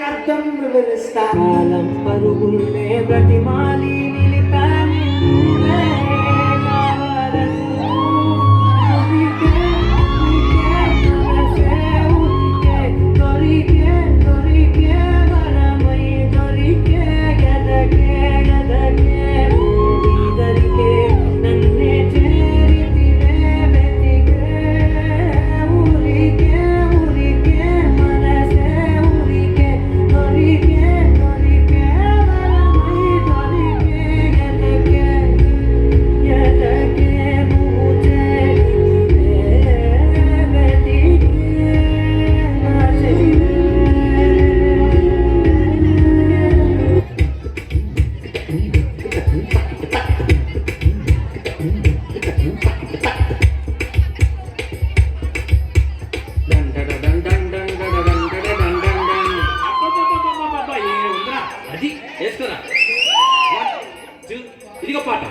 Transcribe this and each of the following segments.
అర్థం వివరిస్తా కాలం పరుగుల్నే బ్రతిమాలి నిలిపాని ఇదిగో పాట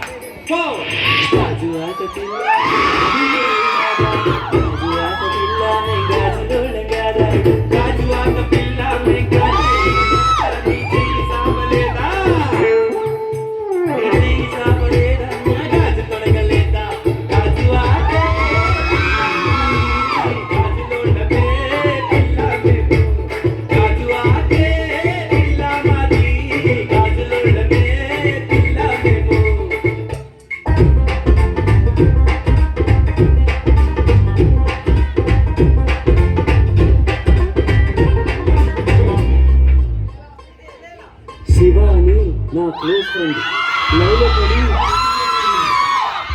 శివాని నా క్లోజ్ ఫ్రెండ్ లైవ్లో పడి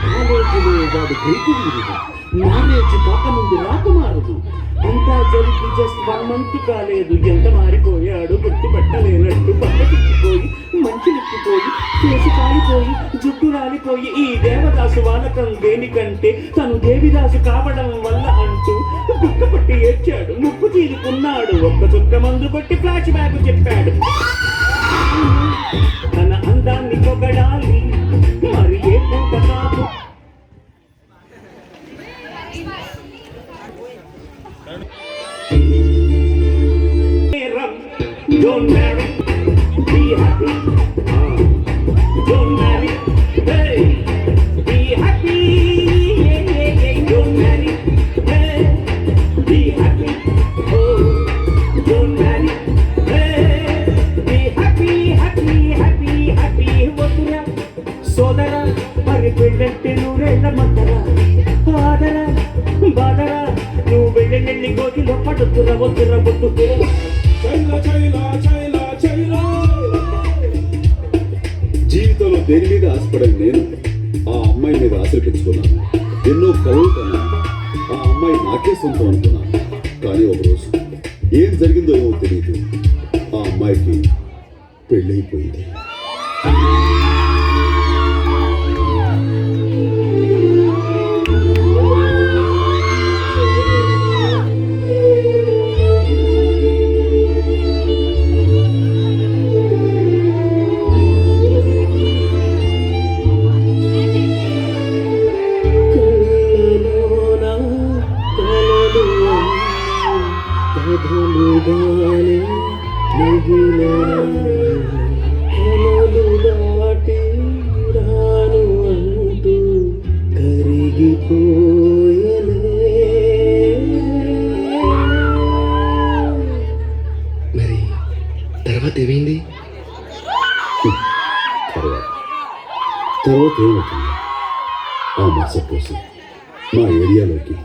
కాలేజీలో వాడు గ్రీకు వీరుడు మ్యారేజ్ కాకముందు రాకుమారదు అంతా జరిగి జస్ట్ 1 month కాలేదు ఎంత మారిపోయాడు గుర్తుపట్టలేనట్టు పక్కకిక్కిపోయి మంచి నెక్కిపోయి చేసి కాలిపోయి జుట్టు రాలిపోయి ఈ దేవదాసు వాలకం దేనికంటే తను దేవిదాసు కావడం వల్ల అంటూ గుక్క పట్టి ఏడ్చాడు ముక్కు చీలుకున్నాడు ఒక్క చుక్క మందు కొట్టి ఫ్లాష్ బ్యాక్ చెప్పాడు తన అందాన్ని పొగడాలి మరి ఏ పూట కాదు Don't marry, be happy. Don't marry, hey, be happy. Yeah, yeah, yeah. Don't marry, hey, be happy. Oh, don't marry, hey, be happy, happy, happy, happy. Vodra, sodara, mari pedante nurella mandara. Adara, badara, nu vellenelli godilo padutura vodra bottu. జీవితంలో దేని మీద ఆశపడని నేను ఆ అమ్మాయి మీద ఆశలు పెంచుకున్నాను. ఎన్నో కలలు కన్నాను. ఆ అమ్మాయి నాకే సొంతం అనుకున్నాను. కానీ ఒకరోజు ఏం జరిగిందో ఏమో తెలియదు. ఆ అమ్మాయికి పెళ్ళైపోయింది. మరి తర్వాత ఏమైంది? తర్వాత ఏమవుతుంది? ఆ మరుసటి రోజు మా ఏరియాలోకి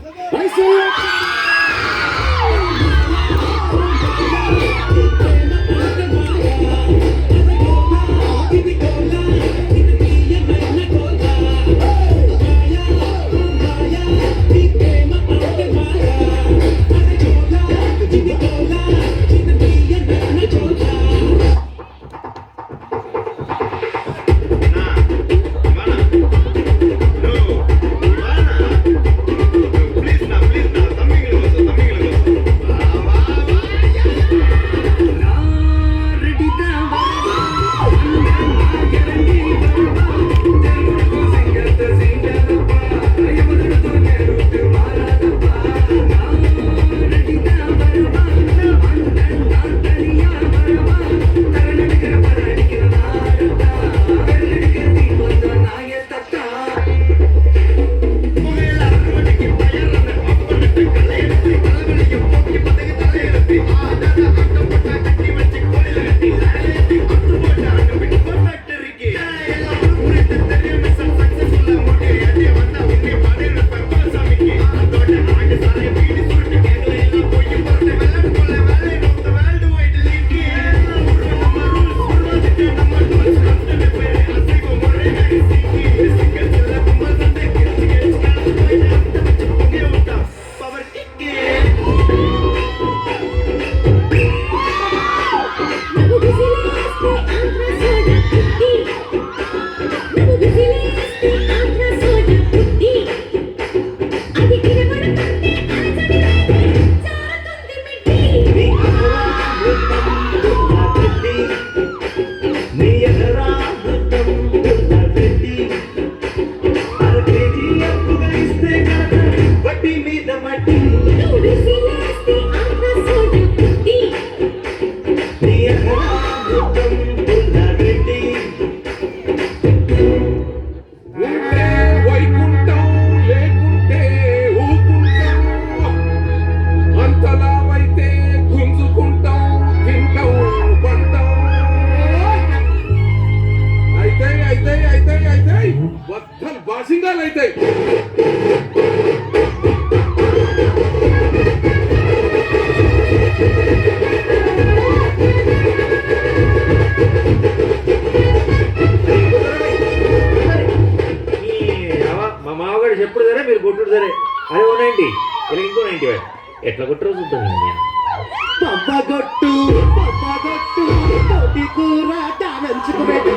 ఉంటే వైకుంఠం లేకుంటే ఊకుంటాం అంతలావైతే గుంజుకుంటాం తింటాం పంటాం అయితే వద్దలు బాసింగాలు అయితే మా మామగారు చెప్పుడు సరే మీరు కొట్టుడు సరే అది 190 ఇలా ఇంకో 90 ఎట్లా కొట్టరు చూద్దాం నేను పబ్బగొట్టు తోటి కూర దానంచుకు పెట్టు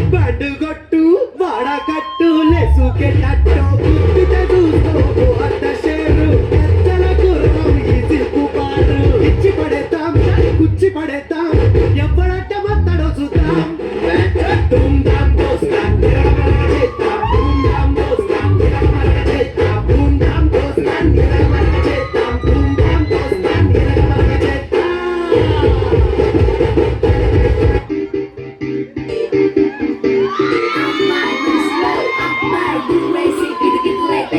బండుగొట్టు వాడకట్టు లెసుకెట్టట్టు గుర్తితే చూసుకో అత్త షేరు ఎత్తల గుర్రం ఈ సిప్పు పారు ఇచ్చి పడేతాం కుచ్చి పడేతాం ఎవడట్ట మత్తడో చూద్దాం ధూమ్ ధామ్ దోస్తాం చేద్దాం ధూమ్ ధామ్ దోస్తాం చేద్దాం ధూమ్ ధామ్ దోస్తాం చేద్దాం ధూమ్ ధామ్ దోస్తాం చేద్దాం I might be slow, I might be crazy, gitu-gitu like